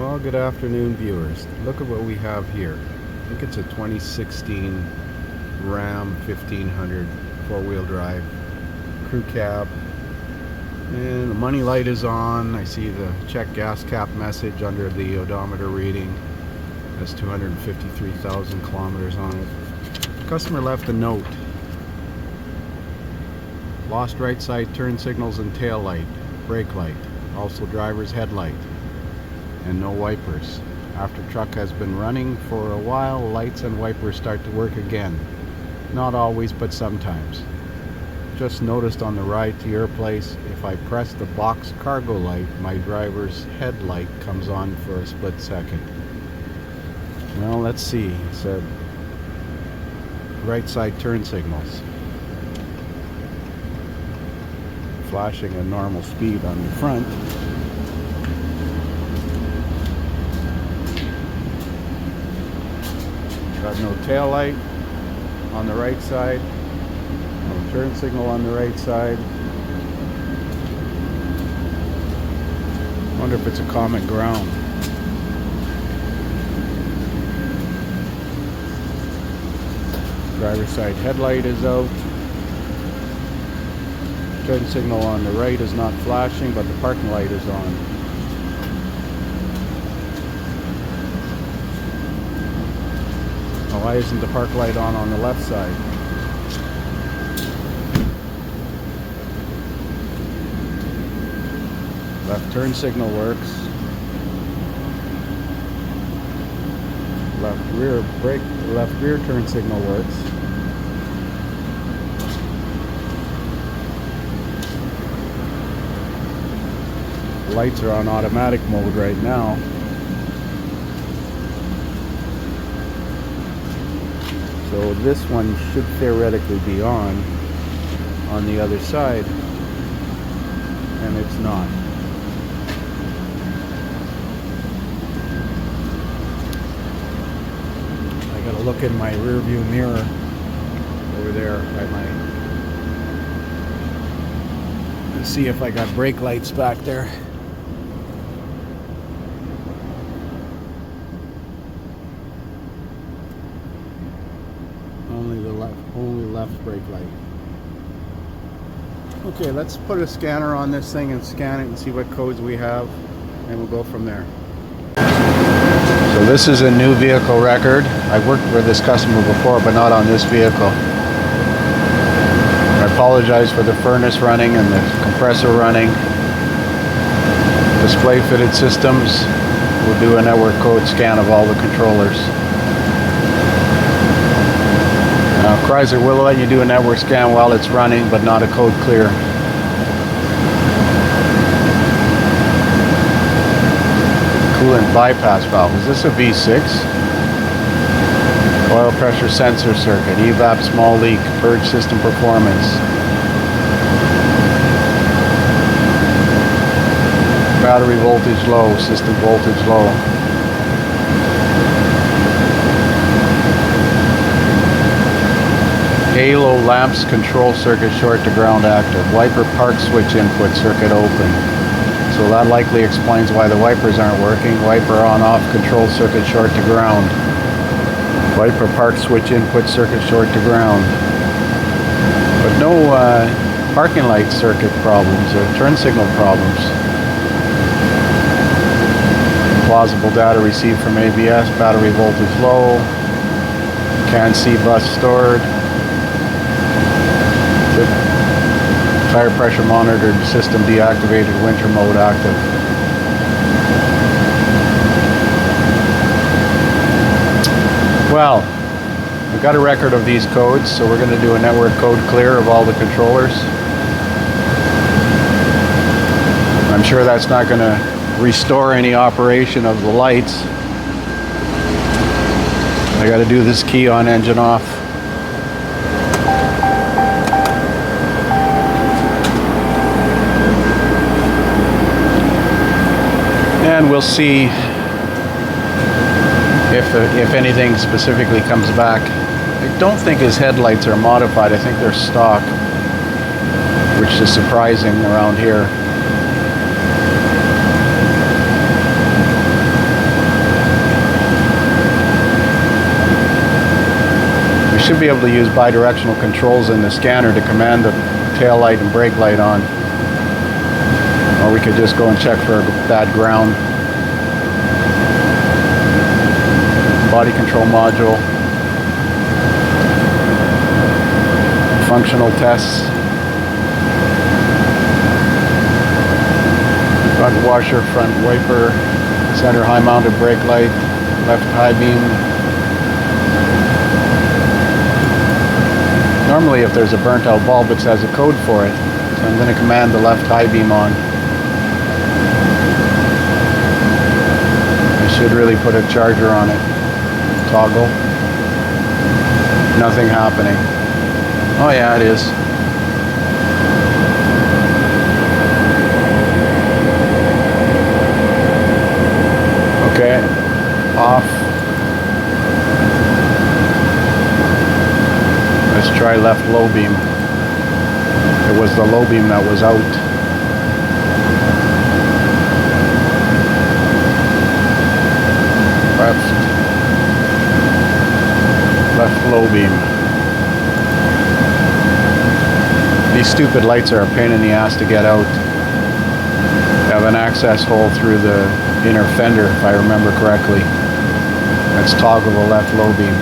Well, good afternoon, viewers. Look at what we have here. I think it's a 2016 Ram 1500 four-wheel drive crew cab. And the money light is on. I see the check gas cap message under the odometer reading. Has 253,000 kilometers on it. The customer left a note. Lost right side turn signals and tail light, brake light, also driver's headlight, and no wipers. After truck has been running for a while, lights and wipers start to work again. Not always, but sometimes. Just noticed on the ride to your place, if I press the box cargo light, my driver's headlight comes on for a split second. Well, let's see. It said right side turn signals. Flashing at normal speed on the front. Got no tail light on the right side. No turn signal on the right side. Wonder if it's a common ground. Driver's side headlight is out. Turn signal on the right is not flashing, but the parking light is on. Why isn't the park light on the left side? Left turn signal works. Left rear turn signal works. The lights are on automatic mode right now. So this one should theoretically be on the other side, and it's not. I gotta look in my rear view mirror over there by and see if I got brake lights back there. Only left brake light. Okay, let's put a scanner on this thing and scan it and see what codes we have, and we'll go from there. So this is a new vehicle record. I've worked with this customer before, but not on this vehicle. I apologize for the furnace running and the compressor running. Display fitted systems. We'll do a network code scan of all the controllers. Chrysler will let you do a network scan while it's running, but not a code clear. Coolant bypass valve. Is this a V6? Oil pressure sensor circuit. EVAP small leak. Purge system performance. Battery voltage low. System voltage low. Halo lamps control circuit short to ground active. Wiper park switch input circuit open. So that likely explains why the wipers aren't working. Wiper on off control circuit short to ground. Wiper park switch input circuit short to ground. But no parking light circuit problems or turn signal problems. Plausible data received from ABS. Battery voltage low. CAN C bus stored. Tire pressure monitored, system deactivated, winter mode active. Well, we've got a record of these codes, so we're going to do a network code clear of all the controllers. I'm sure that's not going to restore any operation of the lights. I got to do this key on, engine off. And we'll see if anything specifically comes back. I don't think his headlights are modified. I think they're stock, which is surprising around here. should be able to use bidirectional controls in the scanner to command the tail light and brake light on. Or we could just go and check for bad ground. Body control module. Functional tests. Front washer, front wiper, center high mounted brake light, left high beam. Normally if there's a burnt out bulb it has a code for it. So I'm going to command the left high beam on. I should really put a charger on it. Toggle. Nothing happening. Oh yeah, it is. Okay, off. Let's try left low beam. It was the low beam that was out. Left low beam. These stupid lights are a pain in the ass to get out. They have an access hole through the inner fender, if I remember correctly. Let's toggle the left low beam.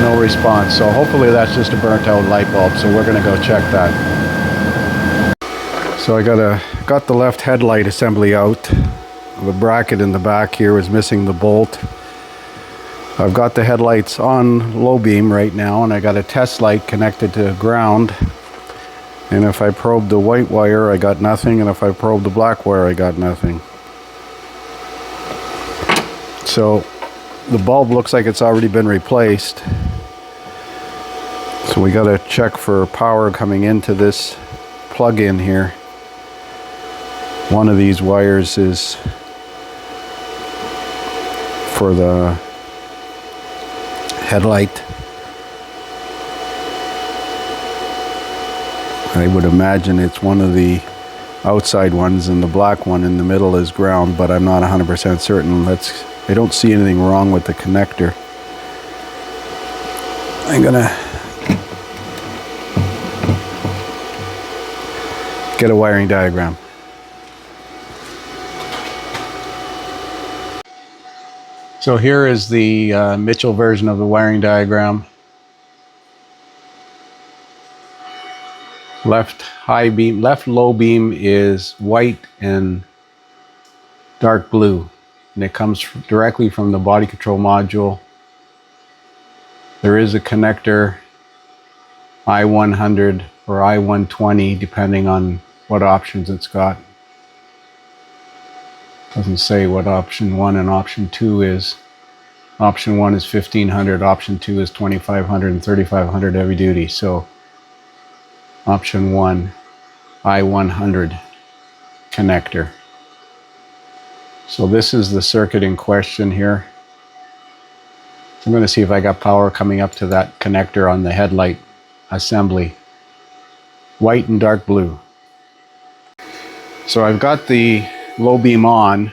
No response. So hopefully that's just a burnt out light bulb. So we're gonna go check that. So I got the left headlight assembly out. The bracket in the back here was missing the bolt. I've got the headlights on low beam right now, and I got a test light connected to ground. And if I probe the white wire, I got nothing, and if I probe the black wire, I got nothing. So the bulb looks like it's already been replaced. So we got to check for power coming into this plug-in here. One of these wires is for the headlight. I would imagine it's one of the outside ones, and the black one in the middle is ground, but I'm not 100% certain. I don't see anything wrong with the connector. I'm gonna get a wiring diagram. So here is the Mitchell version of the wiring diagram. Left high beam, left low beam is white and dark blue, and it comes directly from the body control module. There is a connector, I100 or I120, depending on what options it's got. Doesn't say what option 1 and option 2 is. Option 1 is 1500, option 2 is 2500 and 3500 heavy duty. So option 1, I100 connector. So this is the circuit in question here. So I'm going to see if I got power coming up to that connector on the headlight assembly. White and dark blue. So I've got the low beam on,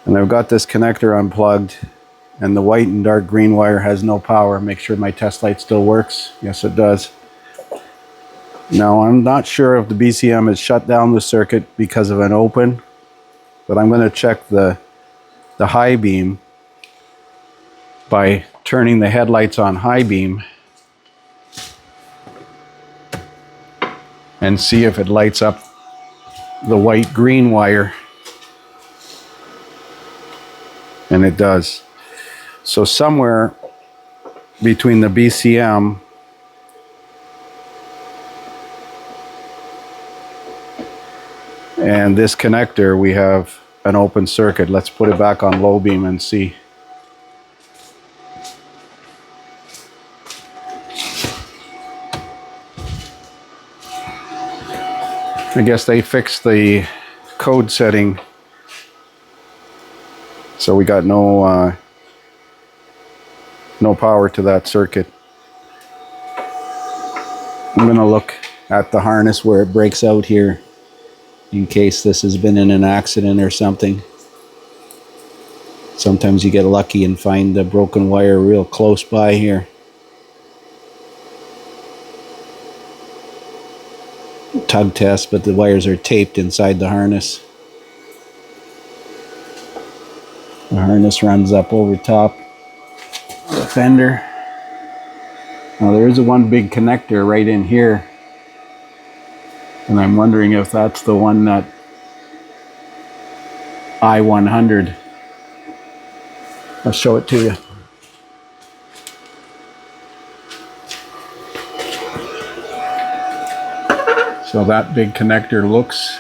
and I've got this connector unplugged, and the white and dark green wire has no power. Make sure my test light still works. Yes, it does. Now I'm not sure if the BCM has shut down the circuit because of an open, but I'm going to check the high beam by turning the headlights on high beam and see if it lights up the white green wire, and it does. So somewhere between the BCM and this connector we have an open circuit. Let's put it back on low beam and see. I guess they fixed the code setting, so we got no power to that circuit. I'm gonna look at the harness where it breaks out here in case this has been in an accident or something. Sometimes you get lucky and find the broken wire real close by here. tug test, but the wires are taped inside the harness. The harness runs up over top of the fender. Now there is one big connector right in here, and I'm wondering if that's the one that I-100. I'll show it to you. So that big connector looks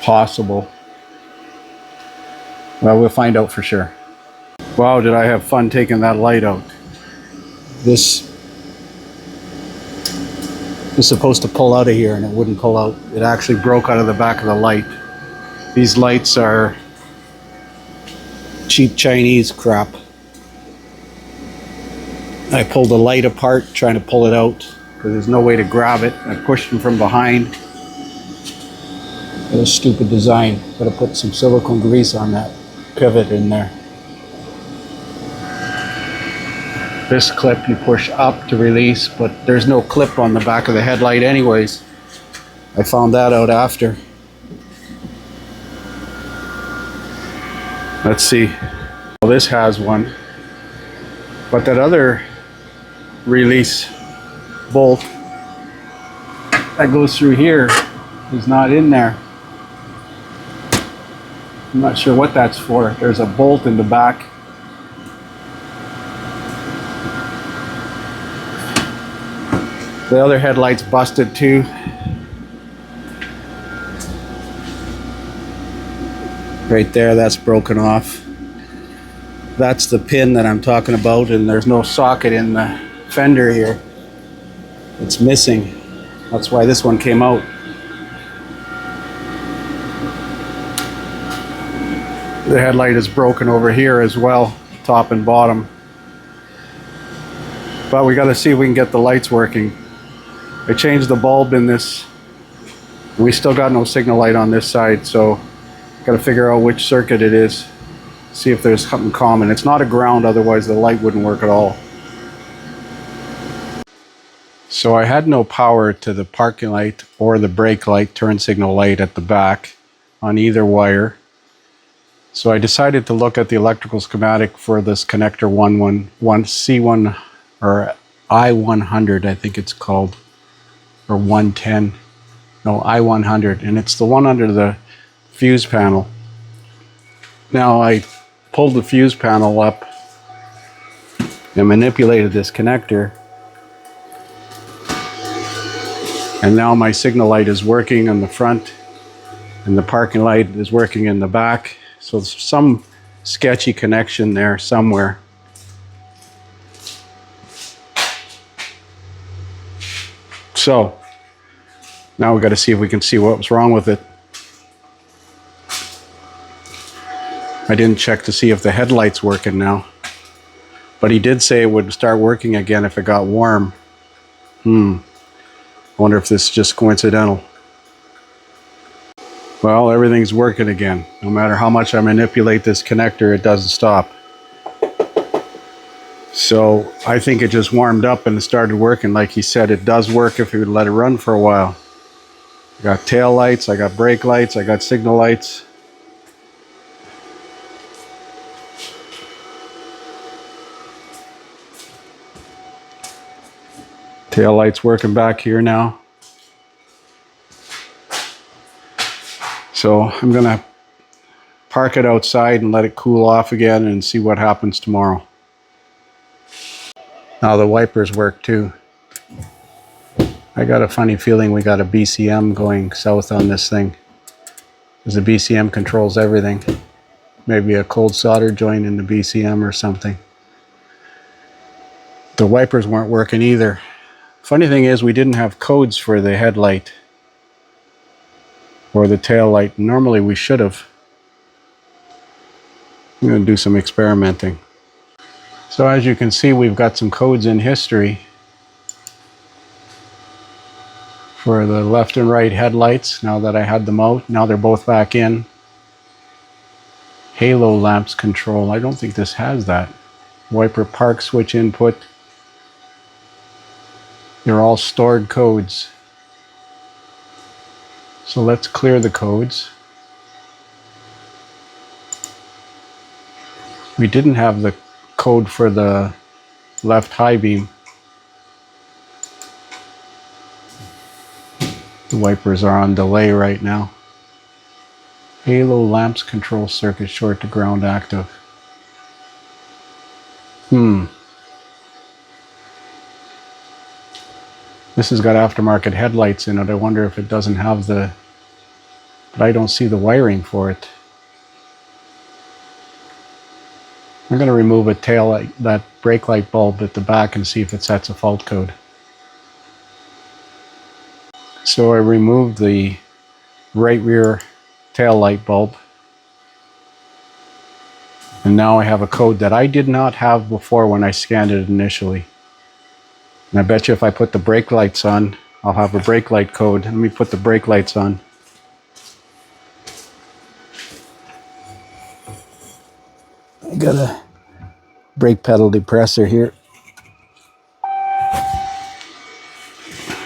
possible. Well, we'll find out for sure. Wow, did I have fun taking that light out. This is supposed to pull out of here and it wouldn't pull out. It actually broke out of the back of the light. These lights are cheap Chinese crap. I pulled the light apart trying to pull it out because there's no way to grab it. I pushed them from behind. It was a stupid design. Gotta put some silicone grease on that pivot in there. This clip you push up to release, but there's no clip on the back of the headlight anyways. I found that out after. Let's see. Well, this has one, but that other release bolt that goes through here is not in there. I'm not sure what that's for. There's a bolt in the back. The other headlight's busted too. Right there, that's broken off. That's the pin that I'm talking about, and there's no socket in the fender here. It's missing. That's why this one came out. The headlight is broken over here as well, top and bottom. But we gotta see if we can get the lights working. I changed the bulb in this. We still got no signal light on this side, so gotta figure out which circuit it is. See if there's something common. It's not a ground, otherwise the light wouldn't work at all. So I had no power to the parking light or the brake light, turn signal light at the back on either wire. So I decided to look at the electrical schematic for this connector 1C1 or I-100, I think it's called, or 110. No, I-100, and it's the one under the fuse panel. Now I pulled the fuse panel up and manipulated this connector, and now my signal light is working on the front and the parking light is working in the back. So there's some sketchy connection there somewhere. So now we've got to see if we can see what was wrong with it. I didn't check to see if the headlight's working now, but he did say it would start working again if it got warm. I wonder if this is just coincidental. Well, everything's working again. No matter how much I manipulate this connector, it doesn't stop. So I think it just warmed up and it started working. Like he said, it does work if you would let it run for a while. I got tail lights, I got brake lights, I got signal lights. Tail lights working back here now. So I'm gonna park it outside and let it cool off again and see what happens tomorrow. Now the wipers work too. I got a funny feeling we got a BCM going south on this thing, because the BCM controls everything. Maybe a cold solder joint in the BCM or something. The wipers weren't working either. Funny thing is, we didn't have codes for the headlight or the tail light. Normally we should have. I'm going to do some experimenting. So as you can see, we've got some codes in history for the left and right headlights. Now that I had them out, now they're both back in. Halo lamps control. I don't think this has that. Wiper park switch input. They're all stored codes. So let's clear the codes. We didn't have the code for the left high beam. The wipers are on delay right now. Halo lamps control circuit short to ground active. This has got aftermarket headlights in it. I wonder if it doesn't have the... But I don't see the wiring for it. I'm going to remove a tail light, that brake light bulb at the back, and see if it sets a fault code. So I removed the right rear tail light bulb. And now I have a code that I did not have before when I scanned it initially. And I bet you if I put the brake lights on, I'll have a brake light code. Let me put the brake lights on. I got a brake pedal depressor here.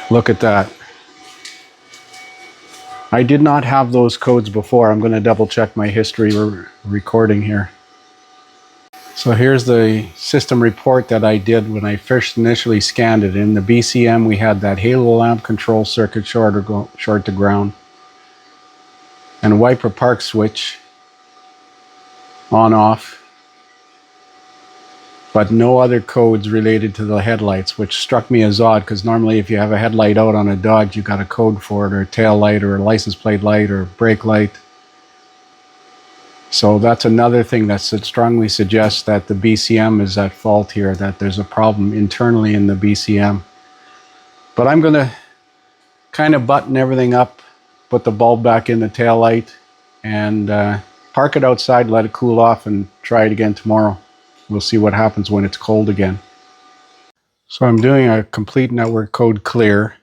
Look at that. I did not have those codes before. I'm going to double check my history recording here. So here's the system report that I did when I first initially scanned it. In the BCM we had that halo lamp control circuit short to ground, and wiper park switch on off, but no other codes related to the headlights, which struck me as odd because normally if you have a headlight out on a Dodge you got a code for it, or a tail light, or a license plate light, or brake light. So that's another thing that strongly suggests that the BCM is at fault here, that there's a problem internally in the BCM. But I'm going to kind of button everything up, put the bulb back in the tail light, and park it outside, let it cool off, and try it again tomorrow. We'll see what happens when it's cold again. So I'm doing a complete network code clear.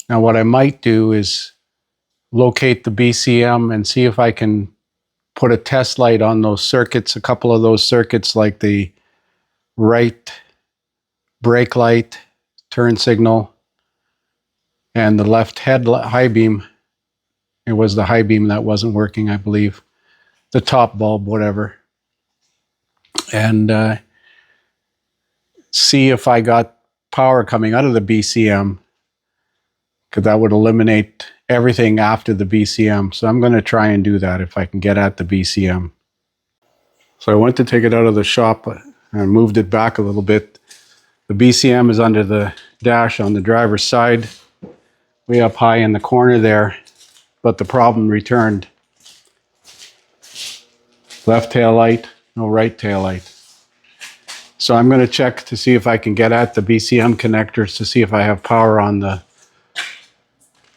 Now what I might do is locate the BCM and see if I can put a test light on those circuits, a couple of those circuits, like the right brake light, turn signal, and the left high beam. It was the high beam that wasn't working, I believe. The top bulb, whatever. And see if I got power coming out of the BCM, because that would eliminate everything after the BCM. So I'm going to try and do that if I can get at the BCM. So I went to take it out of the shop and moved it back a little bit. The BCM is under the dash on the driver's side, way up high in the corner there, but the problem returned. Left tail light, no right tail light. So I'm going to check to see if I can get at the BCM connectors to see if I have power on the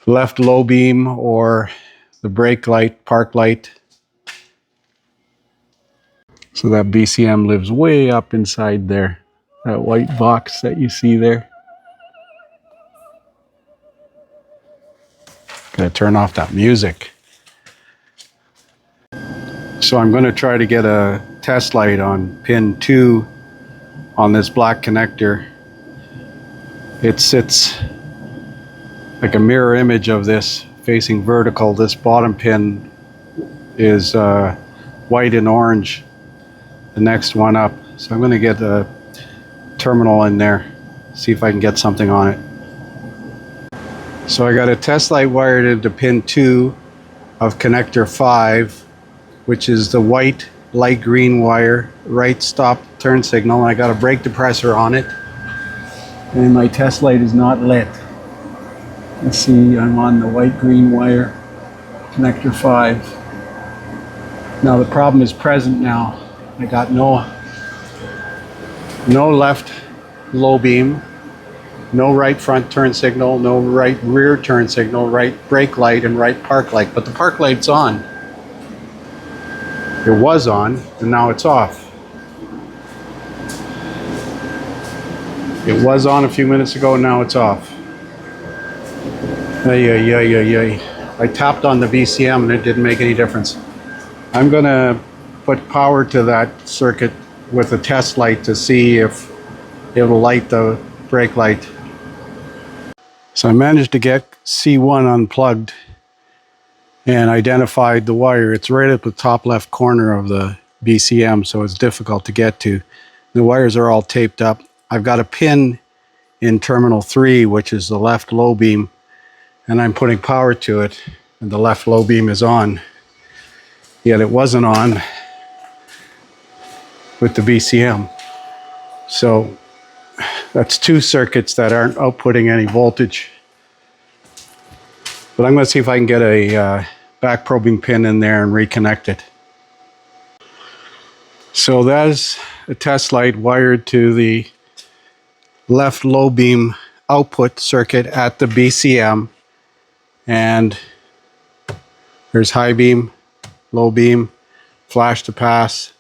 left low beam or the brake light, park light. So that BCM lives way up inside there, that white box that you see there. Gotta turn off that music. So I'm going to try to get a test light on pin 2 on this black connector. It sits like a mirror image of this, facing vertical. This bottom pin is white and orange, the next one up. So I'm going to get a terminal in there, see if I can get something on it. So I got a test light wired into pin 2 of connector 5, which is the white light green wire, right stop turn signal. I got a brake depressor on it, and my test light is not lit. You see I'm on the white green wire, connector 5. Now the problem is present now. I got no left low beam, no right front turn signal, no right rear turn signal, right brake light, and right park light. But the park light's on. It was on, and now it's off. It was on a few minutes ago, and now it's off. I tapped on the BCM and it didn't make any difference. I'm gonna put power to that circuit with a test light to see if it'll light the brake light. So I managed to get C1 unplugged and identified the wire. It's right at the top left corner of the BCM, so it's difficult to get to. The wires are all taped up. I've got a pin in terminal 3, which is the left low beam, and I'm putting power to it, and the left low beam is on. Yet it wasn't on with the BCM. So that's 2 circuits that aren't outputting any voltage. But I'm going to see if I can get a back probing pin in there and reconnect it. So that is a test light wired to the left low beam output circuit at the BCM. And there's high beam, low beam, flash to pass.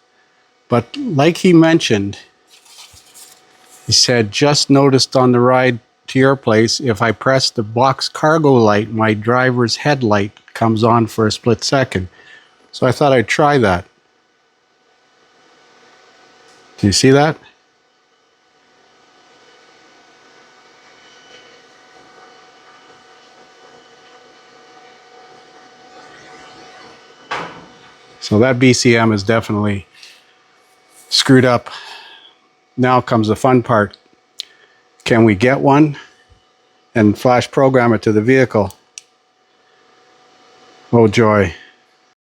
But like he mentioned, he said, just noticed on the ride to your place, if I press the box cargo light, my driver's headlight comes on for a split second. So I thought I'd try that. Do you see that? So that BCM is definitely screwed up. Now comes the fun part. Can we get one and flash program it to the vehicle? Oh joy.